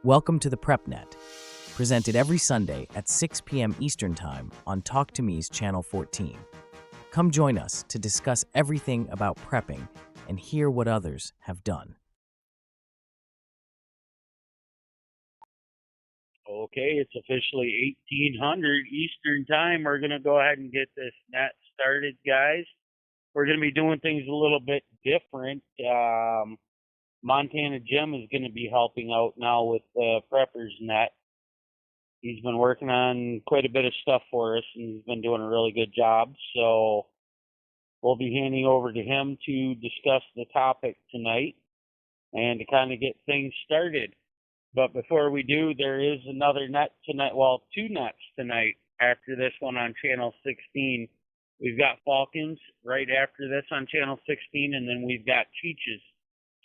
Welcome to the PrepNet, presented every Sunday at 6 p.m. Eastern Time on Talk2Me's Channel 14. Come join us to discuss everything about prepping and hear what others have done. Okay, it's officially 1800 Eastern Time. We're going to go ahead and get this net started, guys. We're going to be doing things a little bit different. Montana Jim is going to be helping out now with Prepper's Net. He's been working on quite a bit of stuff for us, and he's been doing a really good job. So we'll be handing over to him to discuss the topic tonight and to kind of get things started. But before we do, there is another net tonight. Well, two nets tonight after this one on Channel 16. We've got Falcons right after this on Channel 16, and then we've got Cheeches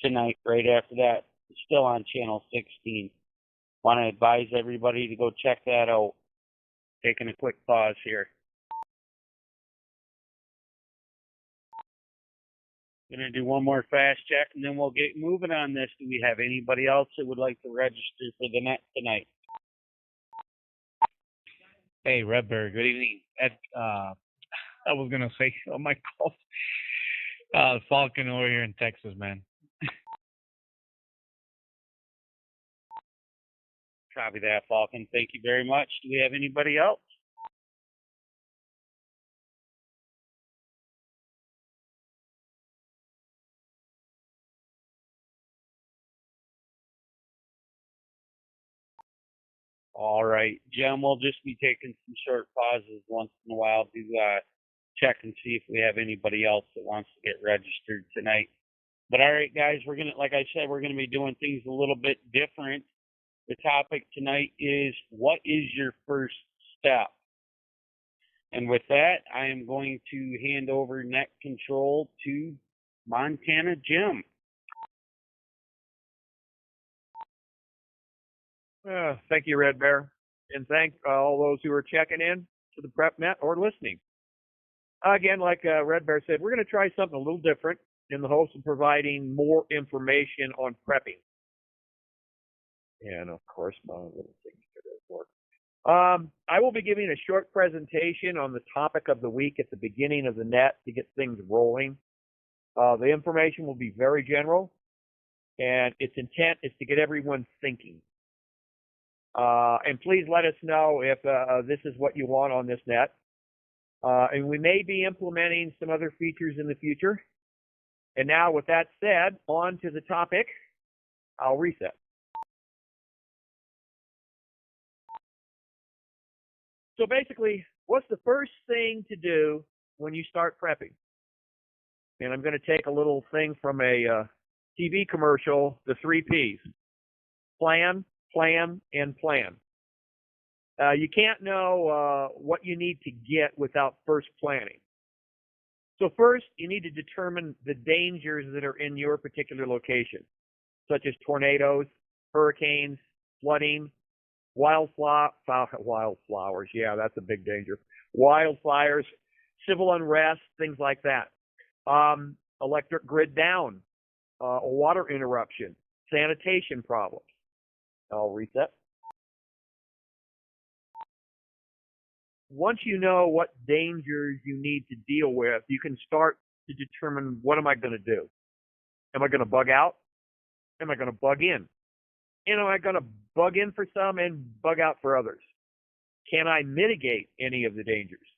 tonight right after that, still on Channel 16. Want to advise everybody to go check that out. Taking a quick pause here. Going to do one more fast check, and then we'll get moving on this. Do we have anybody else that would like to register for the net tonight? Hey, Red Bear, good evening. I was going to say, oh my God, Falcon over here in Texas, man. Copy that, Falcon. Thank you very much. Do we have anybody else? All right, Jim, we'll just be taking some short pauses once in a while to check and see if we have anybody else that wants to get registered tonight. But all right, guys, we're gonna, like I said, we're gonna be doing things a little bit different. The topic tonight is, what is your first step? And with that, I am going to hand over net control to Montana Jim. Thank you, Red Bear, and thank all those who are checking in to the PrepNet or listening. Again, like Red Bear said, we're going to try something a little different in the hopes of providing more information on prepping. And of course, my little signature doesn't work. I will be giving a short presentation on the topic of the week at the beginning of the net to get things rolling. The information will be very general, and its intent is to get everyone thinking. And please let us know if this is what you want on this net. And we may be implementing some other features in the future. And now, with that said, on to the topic. I'll reset. So basically, what's the first thing to do when you start prepping? And I'm going to take a little thing from a TV commercial, the 3 Ps. Plan, plan, and plan. You can't know what you need to get without first planning. So first, you need to determine the dangers that are in your particular location, such as tornadoes, hurricanes, flooding, wildflowers, yeah, that's a big danger, wildfires, civil unrest, things like that, electric grid down, a water interruption, sanitation problems. I'll reset. Once you know what dangers you need to deal with, you can start to determine, what am I going to do? Am I going to bug out? Am I going to bug in? And am I going to bug in for some and bug out for others? Can I mitigate any of the dangers?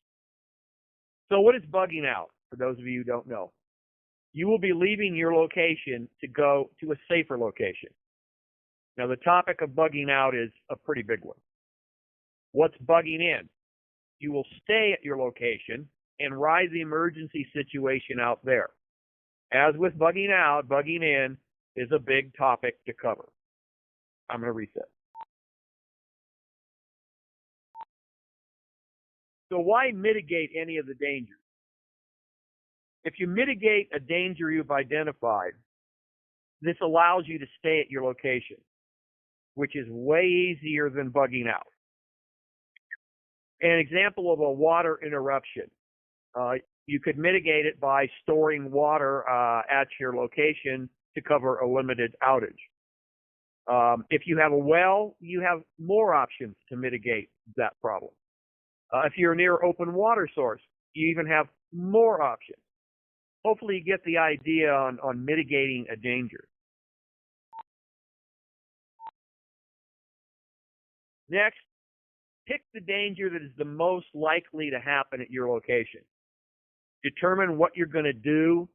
So what is bugging out, for those of you who don't know? You will be leaving your location to go to a safer location. Now, the topic of bugging out is a pretty big one. What's bugging in? You will stay at your location and ride the emergency situation out there. As with bugging out, bugging in is a big topic to cover. I'm going to reset. So why mitigate any of the dangers? If you mitigate a danger you've identified, this allows you to stay at your location, which is way easier than bugging out. An example of a water interruption. You could mitigate it by storing water at your location to cover a limited outage. If you have a well, you have more options to mitigate that problem. If you're near open water source, you even have more options. Hopefully you get the idea on mitigating a danger. Next, pick the danger that is the most likely to happen at your location. Determine what you're going to do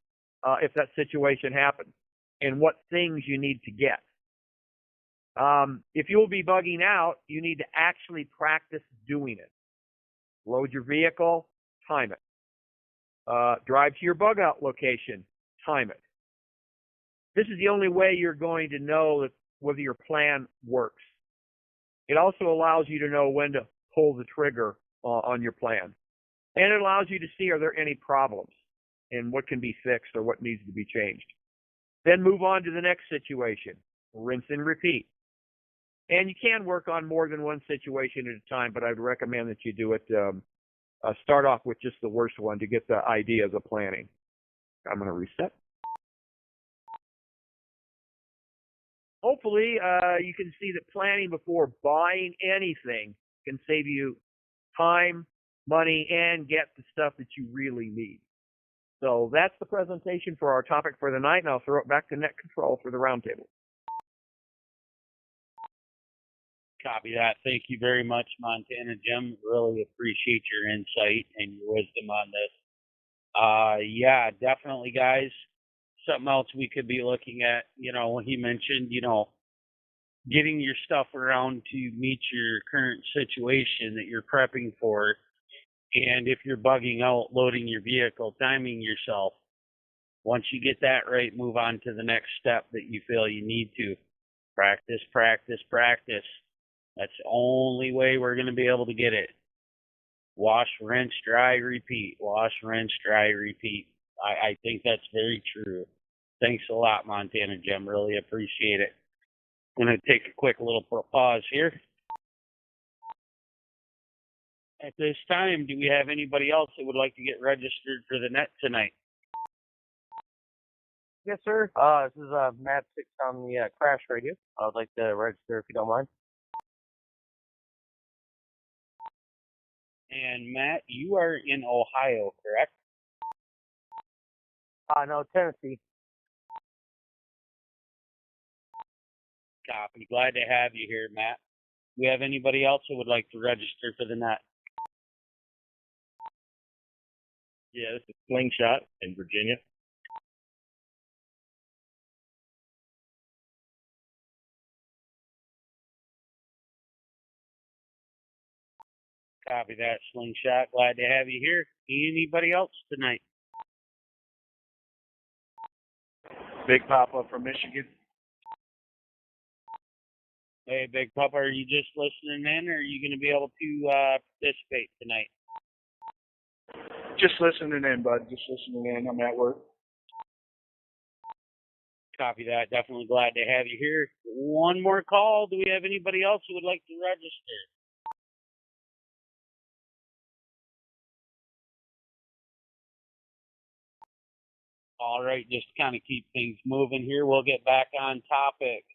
if that situation happens and what things you need to get. If you'll be bugging out, you need to actually practice doing it. Load your vehicle, time it. Drive to your bug out location, time it. This is the only way you're going to know that whether your plan works. It also allows you to know when to pull the trigger on your plan. And it allows you to see, are there any problems and what can be fixed or what needs to be changed. Then move on to the next situation. Rinse and repeat. And you can work on more than one situation at a time, but I'd recommend that you do it, start off with just the worst one to get the ideas of planning. I'm going to reset. Hopefully, you can see that planning before buying anything can save you time, money, and get the stuff that you really need. So that's the presentation for our topic for the night, and I'll throw it back to Net Control for the roundtable. Copy that. Thank you very much, Montana Jim. Really appreciate your insight and your wisdom on this. Yeah, definitely, guys. Something else we could be looking at, when he mentioned, getting your stuff around to meet your current situation that you're prepping for. And if you're bugging out, loading your vehicle, timing yourself. Once you get that right, move on to the next step that you feel you need to. Practice, practice, practice. That's the only way we're going to be able to get it. Wash, rinse, dry, repeat. Wash, rinse, dry, repeat. I think that's very true. Thanks a lot, Montana Jim. Really appreciate it. I'm going to take a quick little pause here. At this time, do we have anybody else that would like to get registered for the net tonight? Yes, sir. This is Matt Six on the Crash Radio. I would like to register if you don't mind. And Matt, you are in Ohio, correct? No, Tennessee. Copy. Glad to have you here, Matt. Do we have anybody else who would like to register for the net? Yeah, this is Slingshot in Virginia. Copy that, Slingshot. Glad to have you here. Anybody else tonight? Big Papa from Michigan. Hey, Big Papa, are you just listening in, or are you going to be able to participate tonight? Just listening in, bud. Just listening in. I'm at work. Copy that. Definitely glad to have you here. One more call. Do we have anybody else who would like to register? All right, just kind of keep things moving here. We'll get back on topic.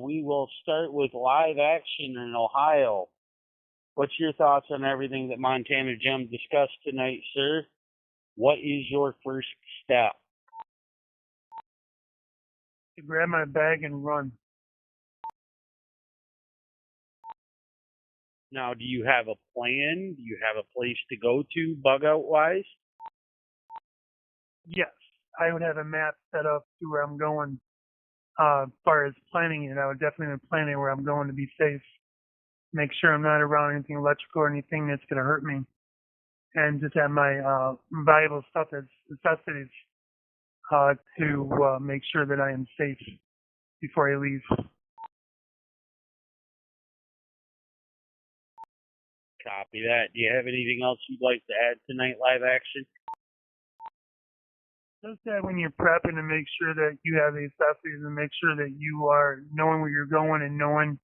We will start with live action in Ohio. What's your thoughts on everything that Montana Jim discussed tonight, sir? What is your first step? To grab my bag and run. Now, do you have a plan? Do you have a place to go to, bug out wise? Yes, I would have a map set up to where I'm going. As far as planning it, I would definitely be planning where I'm going to be safe. Make sure I'm not around anything electrical or anything that's going to hurt me. And just have my valuable stuff as necessities to make sure that I am safe before I leave. Copy that. Do you have anything else you'd like to add tonight, live action? Just that when you're prepping to make sure that you have the accessories and make sure that you are knowing where you're going and knowing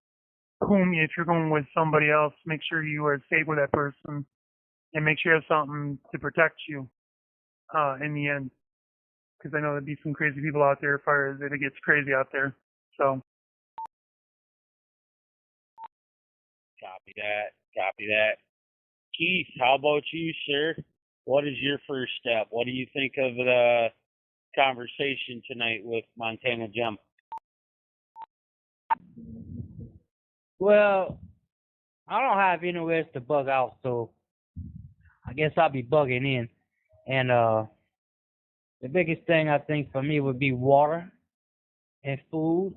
whom, if you're going with somebody else, make sure you are safe with that person and make sure you have something to protect you in the end. Because I know there'd be some crazy people out there as far as if it gets crazy out there. So Copy that. Copy that. Keith, how about you, sir? What is your first step? What do you think of the conversation tonight with Montana Jim? Well, I don't have anywhere to bug out, so I guess I'll be bugging in. And the biggest thing I think for me would be water and food.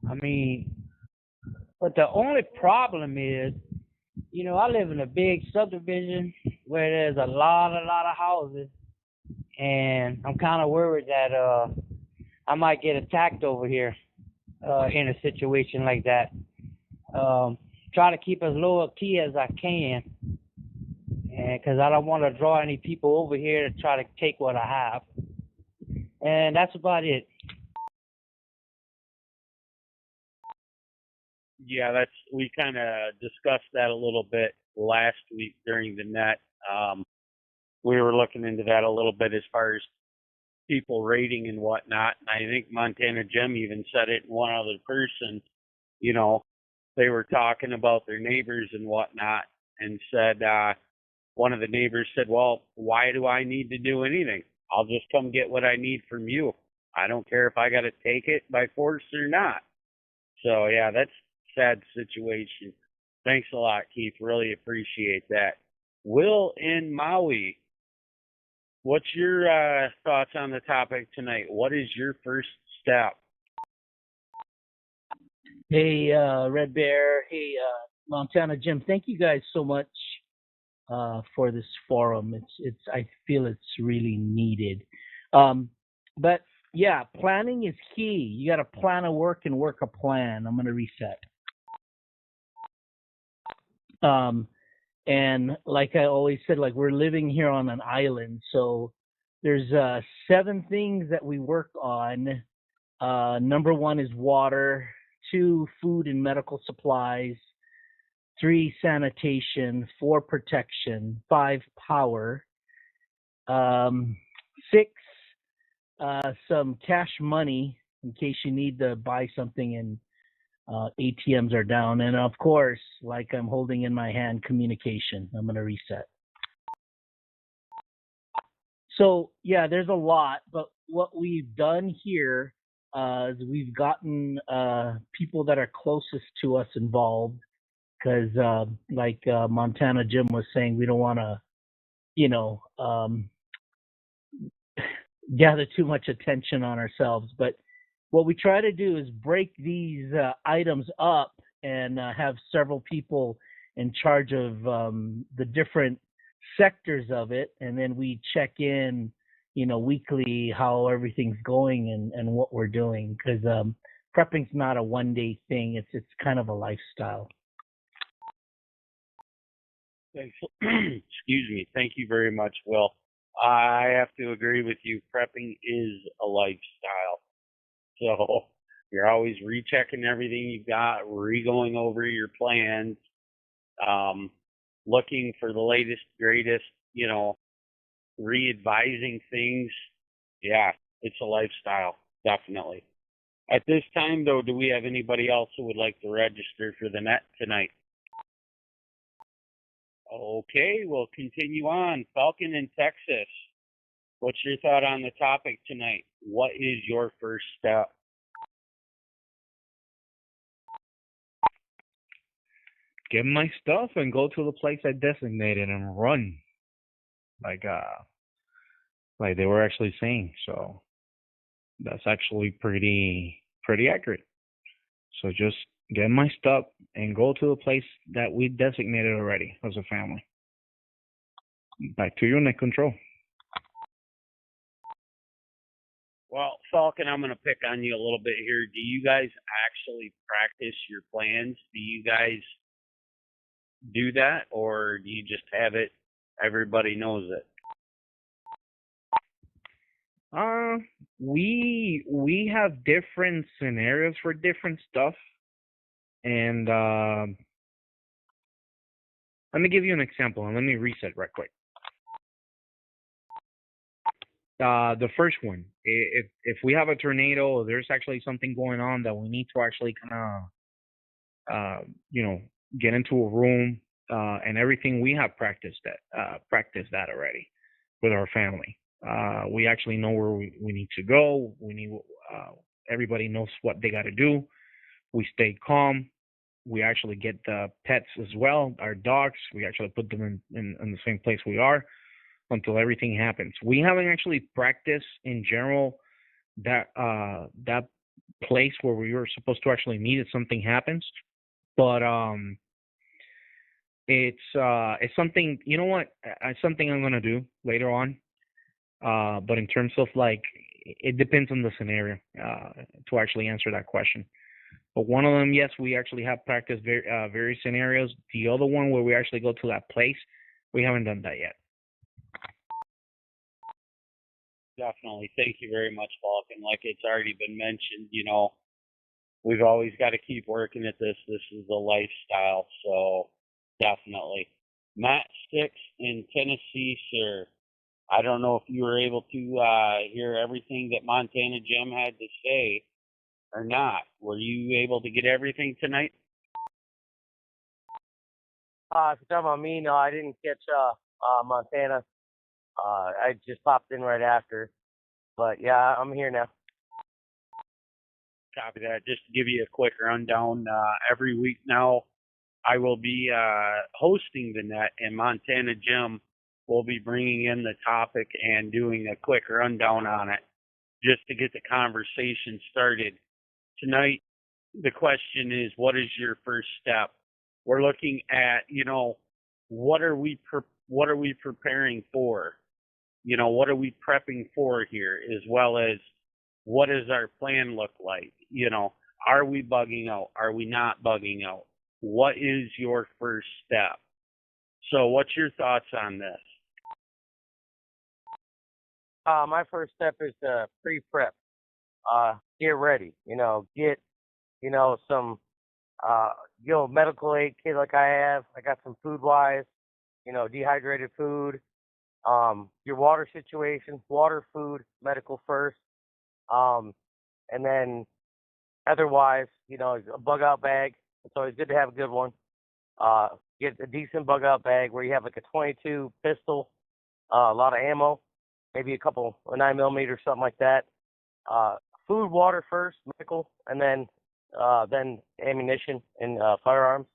I mean, but the only problem is, I live in a big subdivision where there's a lot of houses, and I'm kind of worried that I might get attacked over here in a situation like that. Try to keep as low a key as I can, because I don't want to draw any people over here to try to take what I have. And that's about it. Yeah, we kind of discussed that a little bit last week during the net. We were looking into that a little bit as far as people rating and whatnot. And I think Montana Jim even said it in one other person. They were talking about their neighbors and whatnot, and said one of the neighbors said, "Well, why do I need to do anything? I'll just come get what I need from you. I don't care if I got to take it by force or not." So yeah, that's a sad situation. Thanks a lot, Keith. Really appreciate that. Will in Maui, what's your thoughts on the topic tonight? What is your first step? Hey, Red Bear. Hey, Montana Jim. Thank you guys so much for this forum. I feel it's really needed. But yeah, planning is key. You got to plan a work and work a plan. I'm going to reset. And like I always said, like we're living here on an island, so there's 7 things that we work on. Number 1 is water. 2, food and medical supplies. 3, sanitation. 4, protection. 5, power. 6, some cash money in case you need to buy something and ATMs are down. And of course, like I'm holding in my hand, communication. I'm going to reset. So yeah, there's a lot, but what we've done here is we've gotten people that are closest to us involved, because like Montana Jim was saying, we don't want to, gather too much attention on ourselves. But what we try to do is break these items up and have several people in charge of the different sectors of it, and then we check in, weekly how everything's going and what we're doing, because prepping's not a one-day thing. It's kind of a lifestyle. Thanks. Excuse me. Thank you very much, Will. I have to agree with you. Prepping is a lifestyle. So you're always rechecking everything you've got, re-going over your plans, looking for the latest, greatest, re-advising things. Yeah, it's a lifestyle, definitely. At this time, though, do we have anybody else who would like to register for the net tonight? Okay, we'll continue on. Falcon in Texas. What's your thought on the topic tonight? What is your first step? Get my stuff and go to the place I designated and run. Like they were actually saying. So that's actually pretty accurate. So just get my stuff and go to the place that we designated already as a family. Back to you, net control. Well, Falcon, I'm going to pick on you a little bit here. Do you guys actually practice your plans? Do you guys do that, or do you just have it, everybody knows it? We have different scenarios for different stuff, and let me give you an example, and let me reset right quick. The first one, if we have a tornado, there's actually something going on that we need to actually kind of, get into a room, and everything. We have practiced that already with our family. We actually know where we need to go. Everybody knows what they got to do. We stay calm. We actually get the pets as well, our dogs. We actually put them in the same place we are until everything happens. We haven't actually practiced in general that place where we were supposed to actually meet if something happens. But it's something, you know what? It's something I'm gonna do later on. But in terms of like, it depends on the scenario to actually answer that question. But one of them, yes, we actually have practiced various scenarios. The other one where we actually go to that place, we haven't done that yet. Definitely. Thank you very much, Falcon. Like it's already been mentioned, we've always got to keep working at this. This is a lifestyle, so definitely. Matt Sticks in Tennessee, sir. I don't know if you were able to hear everything that Montana Jim had to say or not. Were you able to get everything tonight? If you're talking about me, no, I didn't catch Montana. I just popped in right after. But yeah, I'm here now. Copy that. Just to give you a quick rundown, every week now I will be hosting the net, and Montana Jim will be bringing in the topic and doing a quick rundown on it just to get the conversation started. Tonight, the question is, what is your first step? We're looking at, what are we preparing for? What are we prepping for here, as well as what does our plan look like? Are we bugging out? Are we not bugging out? What is your first step? So what's your thoughts on this? My first step is to pre-prep. Get ready. Get some medical aid kit like I have. I got some food wise. Dehydrated food. Your water situation, water, food, medical first. And then otherwise, a bug out bag. It's always good to have a good one. Get a decent bug out bag where you have like a 22 pistol, a lot of ammo, maybe a couple of 9mm, something like that. Food, water first, medical, and then ammunition and firearms.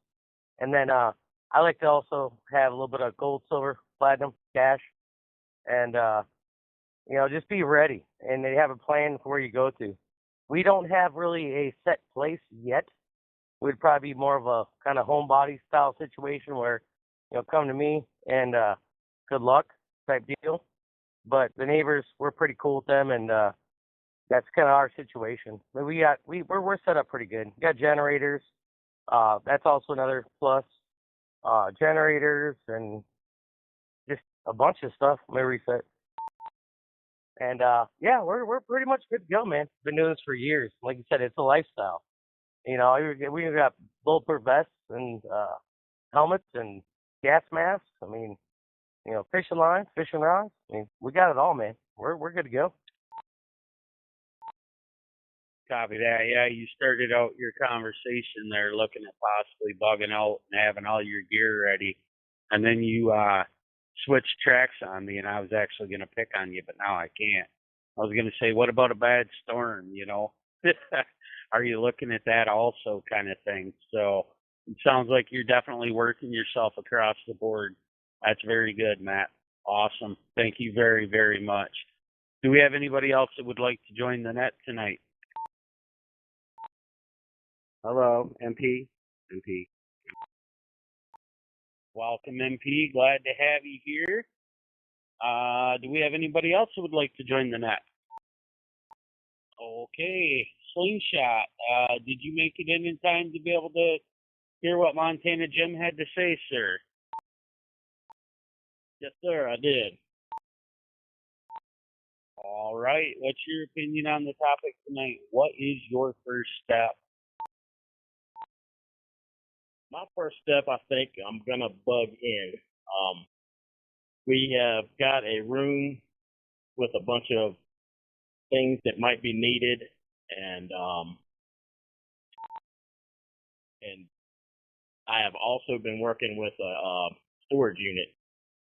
And then I like to also have a little bit of gold, silver, platinum, cash, and just be ready and they have a plan for where you go to. We don't have really a set place yet. We'd probably be more of a kind of homebody style situation where, come to me and good luck type deal. But the neighbors, we're pretty cool with them, and that's kind of our situation. But we're set up pretty good. We got generators. That's also another plus. Generators and just a bunch of stuff. Let me reset. And yeah, we're pretty much good to go, man. Been doing this for years. Like you said, it's a lifestyle. We got bulletproof vests and helmets and gas masks. I mean, fishing lines, fishing rods. I mean, we got it all, man. We're good to go. Copy that. Yeah, you started out your conversation there looking at possibly bugging out and having all your gear ready. And then you switched tracks on me, and I was actually going to pick on you, but now I can't. I was going to say, what about a bad storm, Are you looking at that also kind of thing? So it sounds like you're definitely working yourself across the board. That's very good, Matt. Awesome. Thank you very, very much. Do we have anybody else that would like to join the net tonight? Hello, MP. Welcome, MP. Glad to have you here. Do we have anybody else who would like to join the net? Okay, Slingshot. Did you make it in time to be able to hear what Montana Jim had to say, sir? Yes, sir, I did. All right. What's your opinion on the topic tonight? What is your first step? My first step, I think I'm gonna bug in. We have got a room with a bunch of things that might be needed, and I have also been working with a storage unit,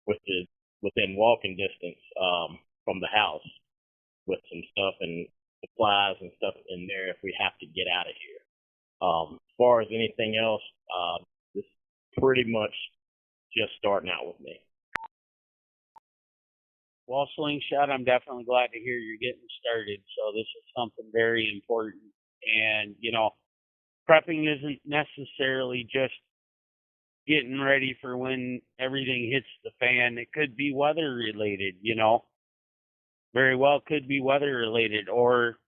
which is within walking distance from the house, with some stuff and supplies and stuff in there if we have to get out of here. As far as anything else, this is pretty much just starting out with me. Well, Slingshot, I'm definitely glad to hear you're getting started. So this is something very important. And, you know, prepping isn't necessarily just getting ready for when everything hits the fan. It could be weather related, you know. Very well could be weather related, or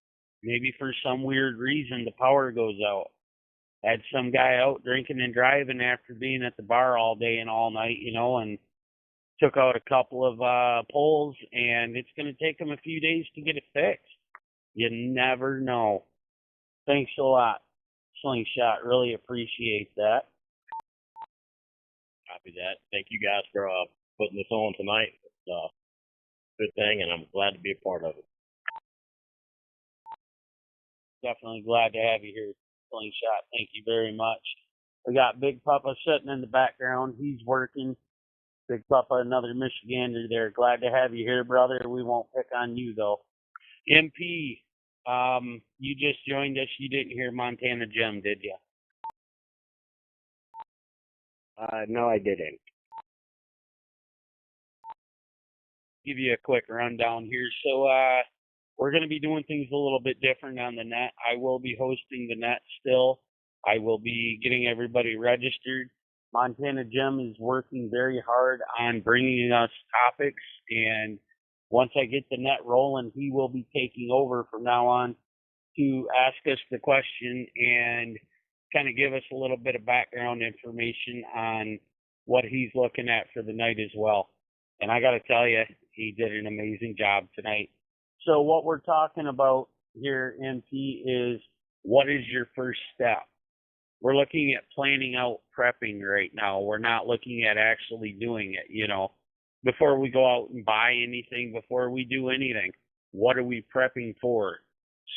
maybe for some weird reason the power goes out. Had some guy out drinking and driving after being at the bar all day and all night, you know, and took out a couple of poles, and it's going to take him a few days to get it fixed. You never know. Thanks a lot, Slingshot. Really appreciate that. Copy that. Thank you guys for putting this on tonight. It's a good thing, and I'm glad to be a part of it. Definitely glad to have you here, Slingshot. Thank you very much. We got Big Papa sitting in the background. He's working. Big Papa, another Michigander there. Glad to have you here, brother. We won't pick on you, though. MP, you just joined us. You didn't hear Montana Jim, did you? No, I didn't. Give you a quick rundown here. So, we're going to be doing things a little bit different on the net. I will be hosting the net still. I will be getting everybody registered. Montana Jim is working very hard on bringing us topics, and once I get the net rolling, he will be taking over from now on to ask us the question and kind of give us a little bit of background information on what he's looking at for the night as well. And I got to tell you, he did an amazing job tonight. So what we're talking about here, MP, is what is your first step? We're looking at planning out prepping right now. We're not looking at actually doing it, you know. Before we go out and buy anything, before we do anything, what are we prepping for?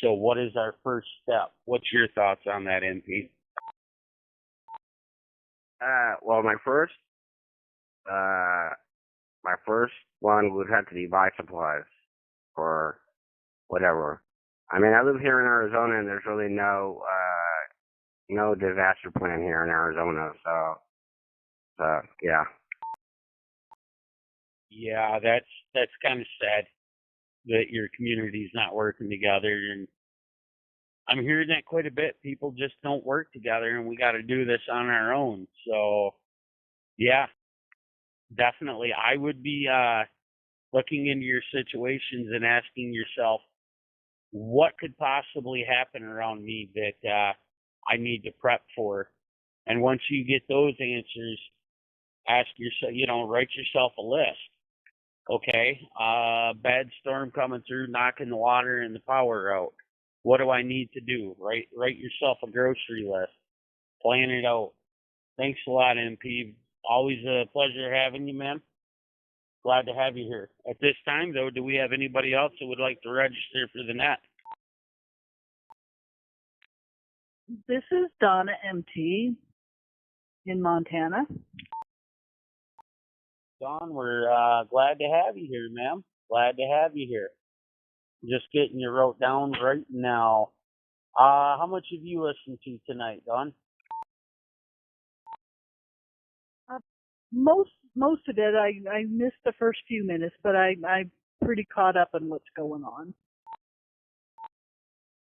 So what is our first step? What's your thoughts on that, MP? Well, my first one would have to be buy supplies for whatever. I mean, I live here in Arizona, and there's really no disaster plan here in Arizona. So yeah. Yeah, that's kind of sad that your community's not working together, and I'm hearing that quite a bit. People just don't work together, and we got to do this on our own. So, yeah, definitely. I would be looking into your situations and asking yourself, what could possibly happen around me that I need to prep for? And once you get those answers, ask yourself, write yourself a list. Okay, bad storm coming through, knocking the water and the power out. What do I need to do? Write yourself a grocery list. Plan it out. Thanks a lot, MP. Always a pleasure having you, man. Glad to have you here. At this time, though, do we have anybody else that would like to register for the net? This is Donna MT in Montana. Don, we're glad to have you here, ma'am. Glad to have you here. Just getting you wrote down right now. How much have you listened to tonight, Don? Most of it. I missed the first few minutes, but I'm pretty caught up on what's going on.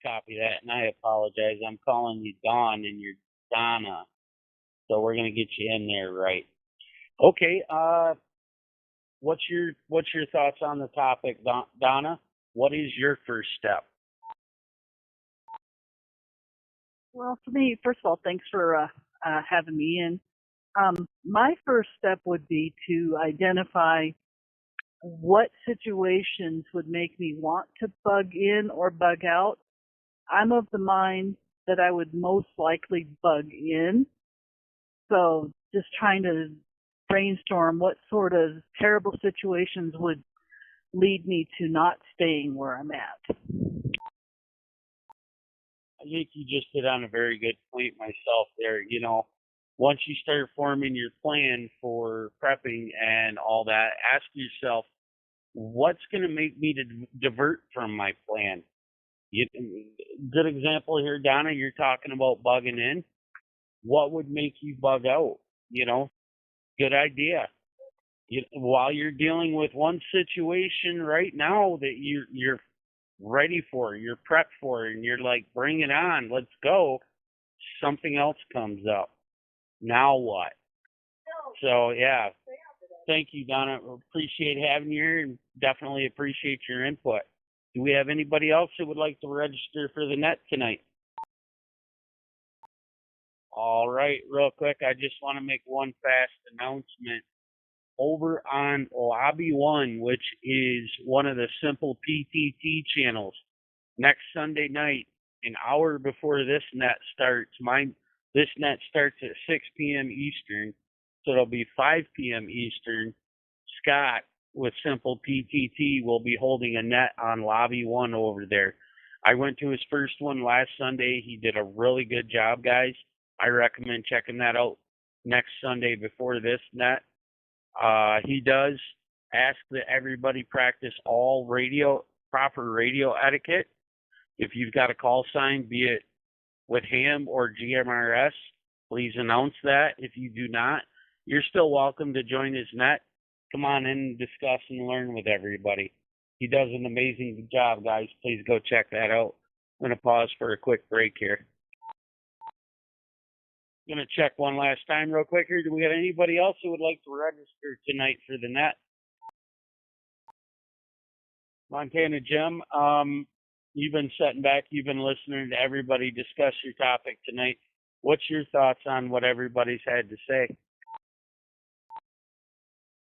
Copy that, and I apologize. I'm calling you Don, and you're Donna, so we're gonna get you in there right. Okay. What's your thoughts on the topic, Donna? What is your first step? Well, for me, first of all, thanks for having me in. My first step would be to identify what situations would make me want to bug in or bug out. I'm of the mind that I would most likely bug in. So just trying to brainstorm what sort of terrible situations would lead me to not staying where I'm at. I think you just hit on a very good point myself there. You know, once you start forming your plan for prepping and all that, ask yourself, what's going to make me to divert from my plan? Good example here, Donna, you're talking about bugging in. What would make you bug out? You know, good idea. While you're dealing with one situation right now that you're ready for, you're prepped for, and you're like, bring it on, let's go, something else comes up. Now what? So, yeah, thank you, Donna. Appreciate having you here and definitely appreciate your input. Do we have anybody else who would like to register for the net tonight? All right, real quick, I just want to make one fast announcement. Over on Lobby 1, which is one of the simple PTT channels, next Sunday night, an hour before this net starts, this net starts at 6 p.m. Eastern, so it'll be 5 p.m. Eastern. Scott with Simple PTT will be holding a net on Lobby 1 over there. I went to his first one last Sunday. He did a really good job, guys. I recommend checking that out next Sunday before this net. He does ask that everybody practice all proper radio etiquette. If you've got a call sign, be it with ham or GMRS, please announce that. If you do not, you're still welcome to join his net. Come on in and discuss and learn with everybody. He does an amazing job, guys. Please go check that out. I'm going to pause for a quick break here. I'm going to check one last time real quick here. Do we have anybody else who would like to register tonight for the net? Montana Jim, you've been sitting back. You've been listening to everybody discuss your topic tonight. What's your thoughts on what everybody's had to say?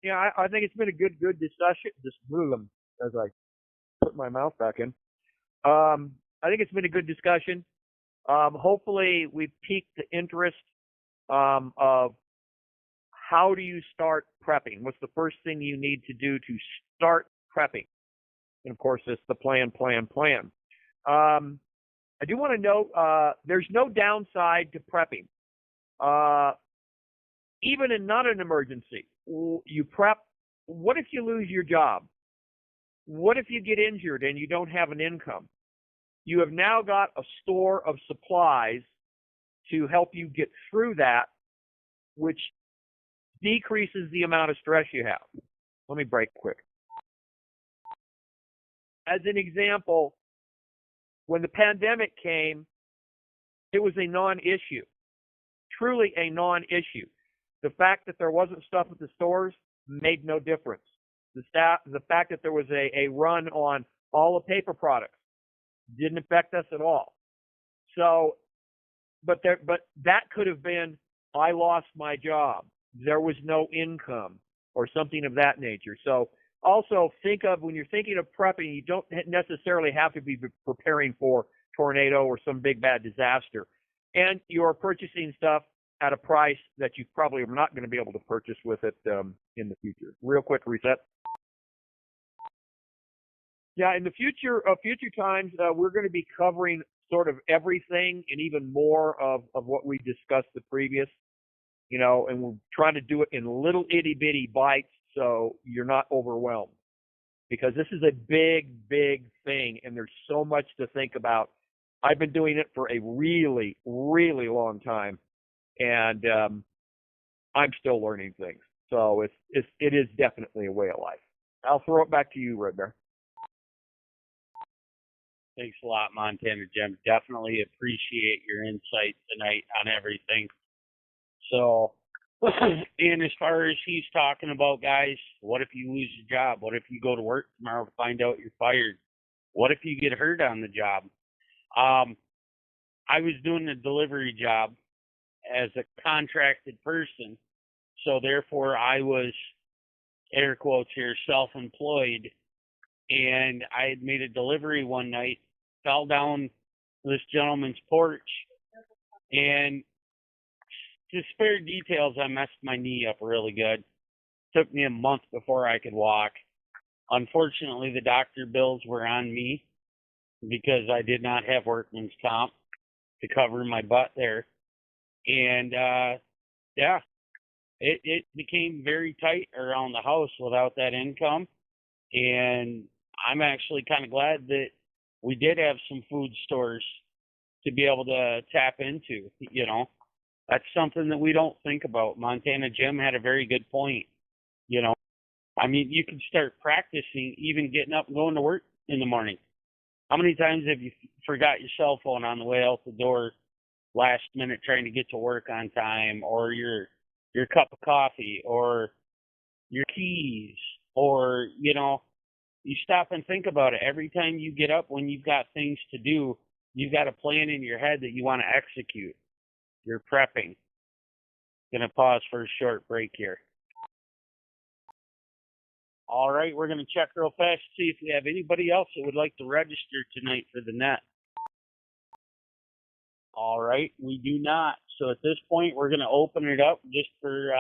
Yeah, I think it's been a good discussion. As I put my mouth back in. I think it's been a good discussion. Hopefully we've piqued the interest of how do you start prepping? What's the first thing you need to do to start prepping? And of course, it's the plan. I do want to note there's no downside to prepping. Even in not an emergency, you prep. What if you lose your job? What if you get injured and you don't have an income? You have now got a store of supplies to help you get through that, which decreases the amount of stress you have. Let me break quick. As an example, when the pandemic came, it was a non-issue, truly a non-issue. The fact that there wasn't stuff at the stores made no difference. The fact that there was a run on all the paper products didn't affect us at all. So, but that could have been, I lost my job, there was no income, or something of that nature. So also think of, when you're thinking of prepping, you don't necessarily have to be preparing for tornado or some big bad disaster. And you're purchasing stuff at a price that you probably are not going to be able to purchase with it in the future. Real quick reset. Yeah, in the future times, we're going to be covering sort of everything and even more of what we discussed the previous, and we're trying to do it in little itty bitty bites so you're not overwhelmed, because this is a big thing and there's so much to think about. I've been doing it for a really, really long time, and I'm still learning things. So it is definitely a way of life. I'll throw it back to you, Red Bear. Thanks a lot, Montana Jim. Definitely appreciate your insight tonight on everything. So, and as far as he's talking about, guys, what if you lose your job? What if you go to work tomorrow to find out you're fired? What if you get hurt on the job? I was doing a delivery job as a contracted person, so therefore I was, air quotes here, self-employed, and I had made a delivery one night, fell down this gentleman's porch, and to spare details, I messed my knee up really good. Took me a month before I could walk. Unfortunately, the doctor bills were on me because I did not have workman's comp to cover my butt there. And yeah, it became very tight around the house without that income. And I'm actually kind of glad that we did have some food stores to be able to tap into. You know, that's something that we don't think about. Montana Jim had a very good point. You know, I mean, you can start practicing even getting up and going to work in the morning. How many times have you forgot your cell phone on the way out the door last minute trying to get to work on time, or your cup of coffee, or your keys, or, you know, you stop and think about it. Every time you get up when you've got things to do, you've got a plan in your head that you want to execute. You're prepping. Going to pause for a short break here. All right, we're going to check real fast, see if we have anybody else that would like to register tonight for the net. All right, we do not. So at this point, we're going to open it up just for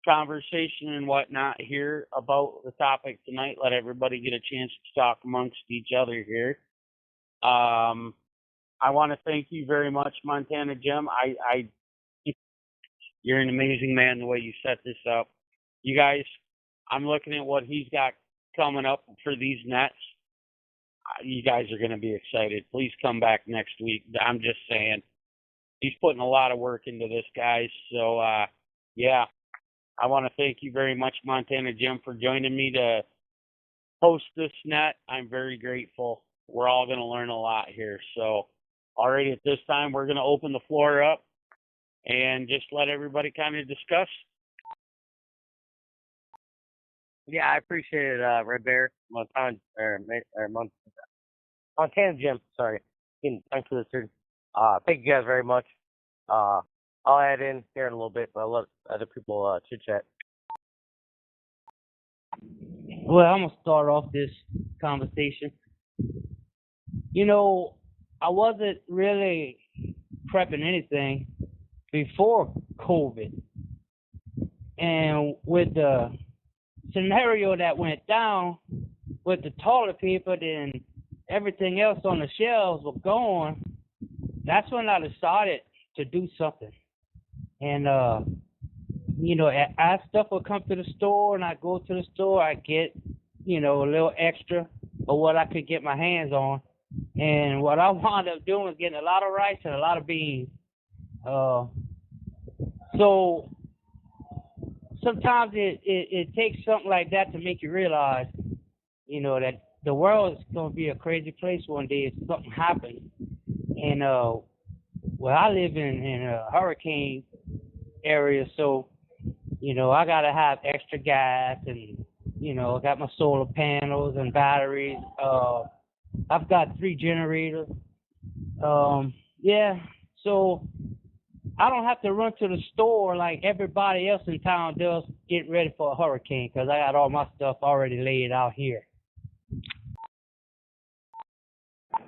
conversation and whatnot here about the topic tonight. Let everybody get a chance to talk amongst each other here. I want to thank you very much, Montana Jim. You're an amazing man the way you set this up. You guys, I'm looking at what he's got coming up for these nets. You guys are going to be excited. Please come back next week. I'm just saying. He's putting a lot of work into this, guys. So, yeah, I want to thank you very much, Montana Jim, for joining me to host this net. I'm very grateful. We're all going to learn a lot here. So, all right, at this time, we're going to open the floor up and just let everybody kind of discuss. Yeah, I appreciate it, Red Bear, Montana Jim. Sorry, getting tongue twisted. Thank you guys very much. I'll add in here in a little bit, but I'll let other people chit chat. Well, I'm gonna start off this conversation. You know, I wasn't really prepping anything before COVID, and with the scenario that went down with the toilet paper and everything else on the shelves were gone, that's when I decided to do something. And you know, as stuff would come to the store and I go to the store, I get, you know, a little extra of what I could get my hands on. And what I wound up doing was getting a lot of rice and a lot of beans. So sometimes it takes something like that to make you realize, you know, that the world is going to be a crazy place one day if something happens. And well, I live in a hurricane area, so, you know, I got to have extra gas and, you know, I got my solar panels and batteries. I've got 3 generators. Yeah, so I don't have to run to the store like everybody else in town does get ready for a hurricane, because I got all my stuff already laid out here.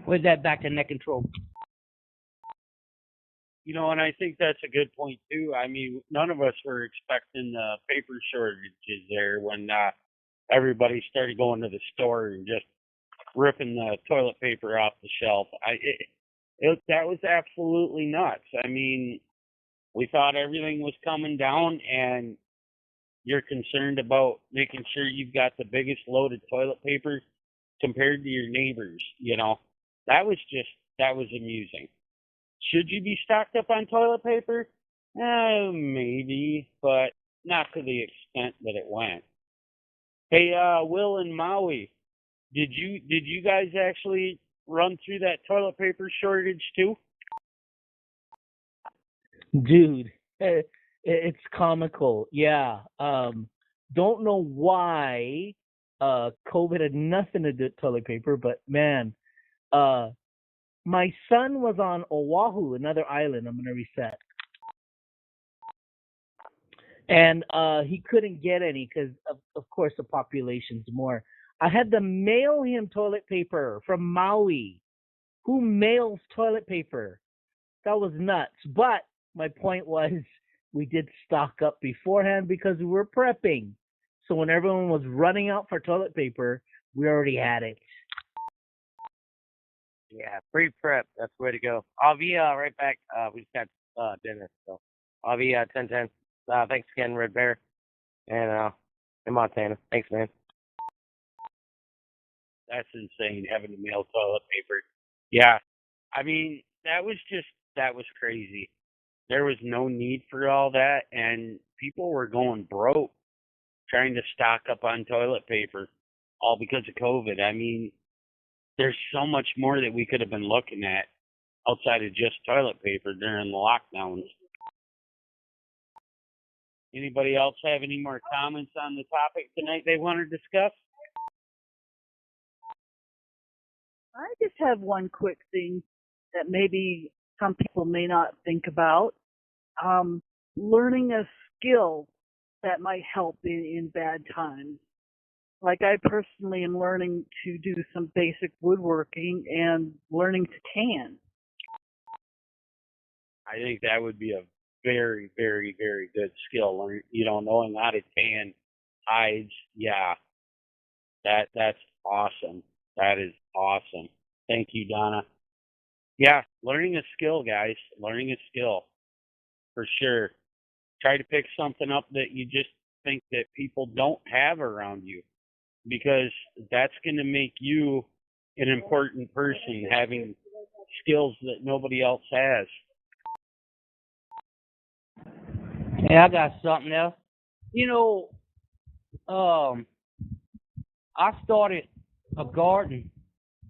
With that, back to net control. You know, and I think that's a good point, too. I mean, none of us were expecting the paper shortages there when everybody started going to the store and just ripping the toilet paper off the shelf. That was absolutely nuts. I mean, we thought everything was coming down, and you're concerned about making sure you've got the biggest load of toilet paper compared to your neighbors, you know. That was amusing. Should you be stocked up on toilet paper? Maybe, but not to the extent that it went. Hey, Will and Maui, did you guys actually run through that toilet paper shortage too? Dude, it's comical. Yeah. Don't know why COVID had nothing to do with toilet paper, but man, my son was on Oahu, another island. I'm going to reset. And he couldn't get any because, of course, the population's more. I had to mail him toilet paper from Maui. Who mails toilet paper? That was nuts. But my point was, we did stock up beforehand because we were prepping. So when everyone was running out for toilet paper, we already had it. Yeah, pre-prep. That's the way to go. I'll be right back. We just got dinner, so I'll be 10:10. Thanks again, Red Bear, and in Montana. Thanks, man. That's insane, having to mail toilet paper. Yeah. I mean, that was crazy. There was no need for all that, and people were going broke trying to stock up on toilet paper, all because of COVID. I mean, there's so much more that we could have been looking at outside of just toilet paper during the lockdowns. Anybody else have any more comments on the topic tonight they want to discuss? I just have one quick thing that maybe some people may not think about. Learning a skill that might help in bad times. Like I personally am learning to do some basic woodworking and learning to tan. I think that would be a very, very, very good skill. Knowing how to tan hides. Yeah, that's awesome. That is awesome. Thank you, Donna. Yeah, learning a skill, guys. Learning a skill for sure. Try to pick something up that you just think that people don't have around you, because that's going to make you an important person, having skills that nobody else has. Hey, I got something else. I started a garden,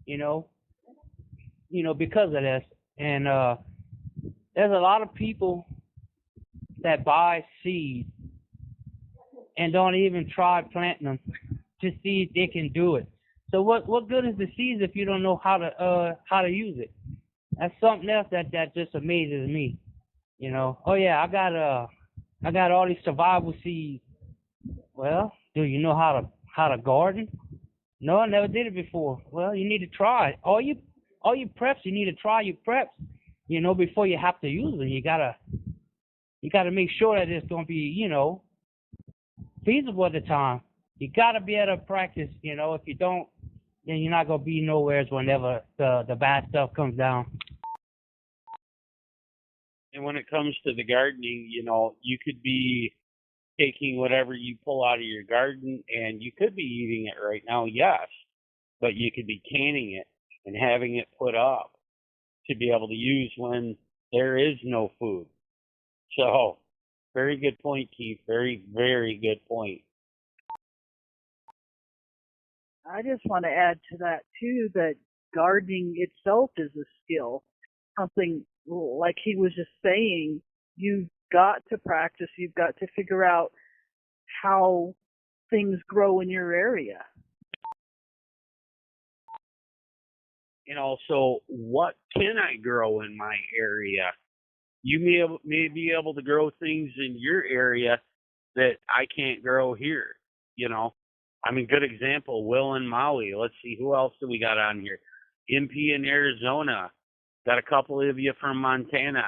you know, because of this. And there's a lot of people that buy seeds and don't even try planting them to see if they can do it. So what good is the seeds if you don't know how to use it? That's something else that just amazes me. Oh yeah, I got all these survival seeds. Well, do you know how to garden? No, I never did it before. Well, you need to try it. All you preps, you need to try your preps, before you have to use them. You gotta make sure that it's gonna be, feasible at the time. You gotta be able to practice, if you don't, then you're not gonna be nowhere whenever the bad stuff comes down. And when it comes to the gardening, you could be taking whatever you pull out of your garden and you could be eating it right now, yes, but you could be canning it and having it put up to be able to use when there is no food. So, very good point, Keith. Very, very good point. I just want to add to that too that gardening itself is a skill. Something like he was just saying, you've got to practice, you've got to figure out how things grow in your area. And also, what can I grow in my area? You may be able to grow things in your area that I can't grow here. Good example, Will in Maui. Let's see, who else do we got on here? MP in Arizona. Got a couple of you from Montana.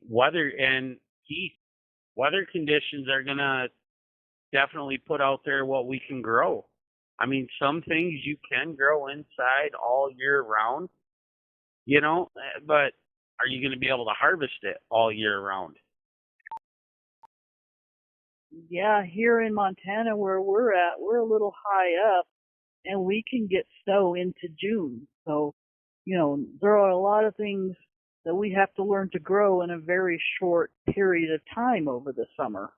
Weather and heat. Weather conditions are going to definitely put out there what we can grow. Some things you can grow inside all year round, but are you going to be able to harvest it all year round? Yeah, here in Montana where we're at, we're a little high up and we can get snow into June. So, there are a lot of things that we have to learn to grow in a very short period of time over the summer.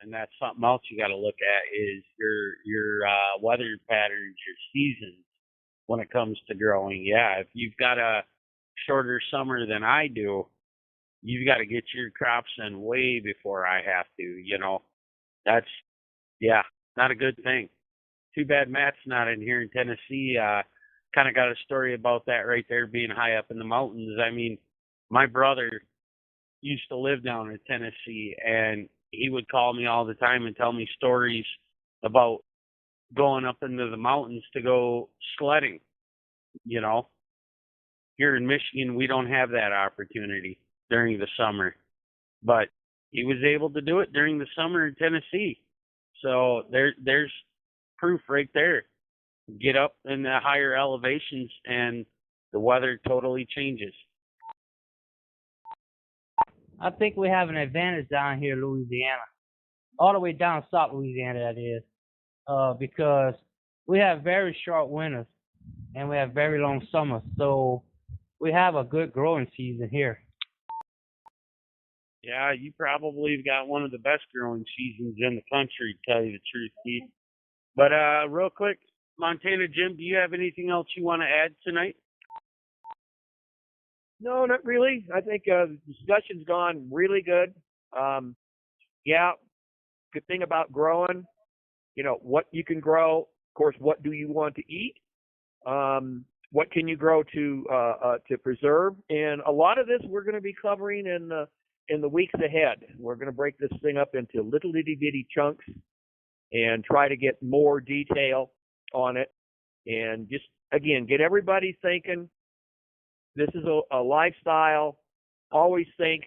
And that's something else you got to look at is your weather patterns, your seasons when it comes to growing. Yeah, if you've got a shorter summer than I do, you've got to get your crops in way before I have to. That's not a good thing. Too bad Matt's not in here in Tennessee. Kind of got a story about that right there, being high up in the mountains. My brother used to live down in Tennessee, and he would call me all the time and tell me stories about going up into the mountains to go sledding. Here in Michigan, we don't have that opportunity during the summer. But he was able to do it during the summer in Tennessee. So there's proof right there. Get up in the higher elevations and the weather totally changes. I think we have an advantage down here in Louisiana, all the way down South Louisiana, that is, because we have very short winters and we have very long summers. So we have a good growing season here. Yeah, you probably have got one of the best growing seasons in the country, to tell you the truth, Keith. But real quick, Montana Jim, do you have anything else you want to add tonight? No, not really. I think the discussion's gone really good. Yeah, good thing about growing, what you can grow. Of course, what do you want to eat? What can you grow to preserve? And a lot of this we're going to be covering in the weeks ahead. We're going to break this thing up into little itty bitty chunks and try to get more detail on it. And just again, get everybody thinking. This is a lifestyle. Always think,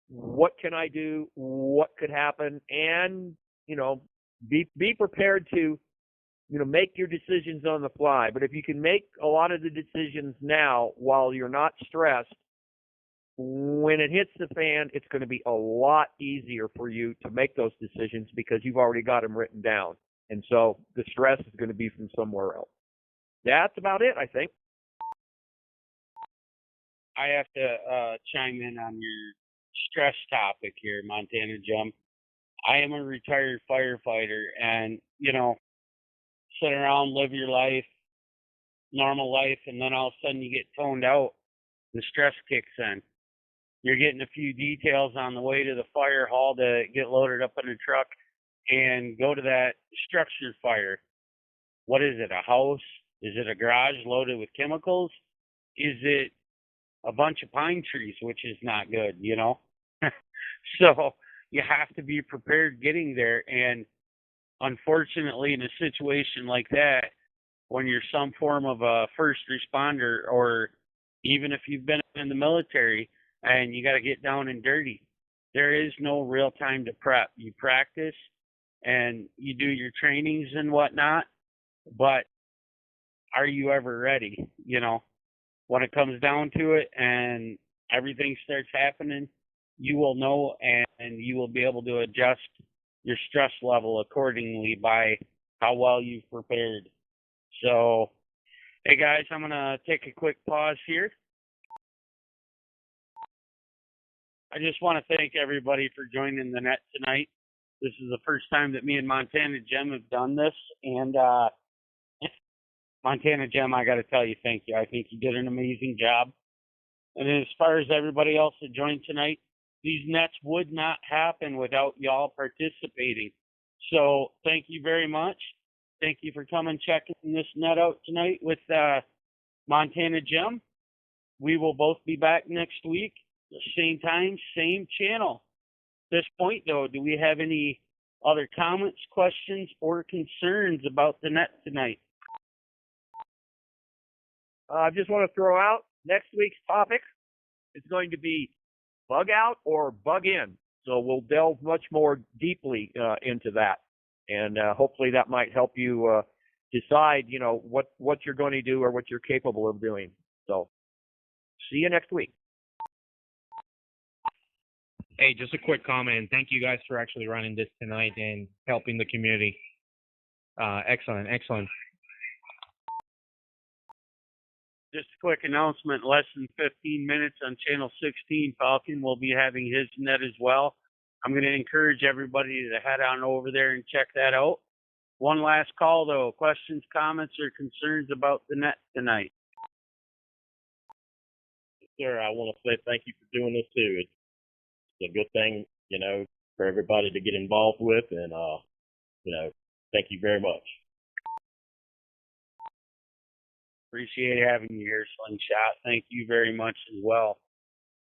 what can I do? What could happen? And, be prepared to, make your decisions on the fly. But if you can make a lot of the decisions now while you're not stressed, when it hits the fan, it's going to be a lot easier for you to make those decisions because you've already got them written down. And so the stress is going to be from somewhere else. That's about it, I think. I have to chime in on your stress topic here, Montana Jim. I am a retired firefighter, and sit around, live your life, normal life, and then all of a sudden you get toned out. The stress kicks in. You're getting a few details on the way to the fire hall to get loaded up in a truck and go to that structure fire. What is it? A house? Is it a garage loaded with chemicals? Is it a bunch of pine trees, which is not good, So you have to be prepared getting there. And unfortunately, in a situation like that, when you're some form of a first responder, or even if you've been in the military and you got to get down and dirty, there is no real time to prep. You practice and you do your trainings and whatnot, but are you ever ready? When it comes down to it and everything starts happening, you will know, and you will be able to adjust your stress level accordingly by how well you've prepared. So, hey guys, I'm going to take a quick pause here. I just want to thank everybody for joining the net tonight. This is the first time that me and Montana Jim have done this, and Montana Jim, I got to tell you, thank you. I think you did an amazing job. And as far as everybody else that joined tonight, these nets would not happen without y'all participating. So thank you very much. Thank you for coming checking this net out tonight with Montana Jim. We will both be back next week, same time, same channel. At this point, though, do we have any other comments, questions, or concerns about the net tonight? I just want to throw out next week's topic is going to be bug out or bug in. So we'll delve much more deeply into that. And hopefully that might help you decide, what you're going to do or what you're capable of doing. So see you next week. Hey, just a quick comment. Thank you guys for actually running this tonight and helping the community. Excellent. Just a quick announcement, less than 15 minutes on Channel 16, Falcon will be having his net as well. I'm going to encourage everybody to head on over there and check that out. One last call, though. Questions, comments, or concerns about the net tonight? Sir, I want to say thank you for doing this, too. It's a good thing, for everybody to get involved with, and, thank you very much. Appreciate having you here, Slingshot. Thank you very much as well.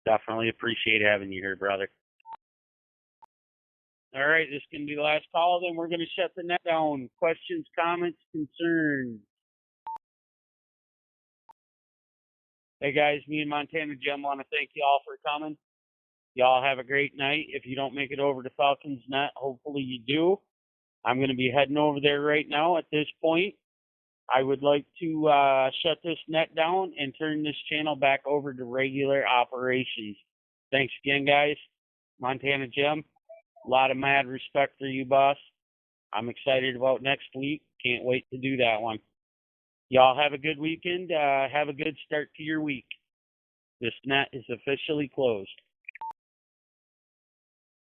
Definitely appreciate having you here, brother. All right, this can be the last call. Then we're going to shut the net down. Questions, comments, concerns? Hey, guys, me and Montana Jim want to thank you all for coming. Y'all have a great night. If you don't make it over to Falcons Net, hopefully you do. I'm going to be heading over there right now at this point. I would like to shut this net down and turn this channel back over to regular operations. Thanks again, guys. Montana Jim, a lot of mad respect for you, boss. I'm excited about next week. Can't wait to do that one. Y'all have a good weekend. Have a good start to your week. This net is officially closed.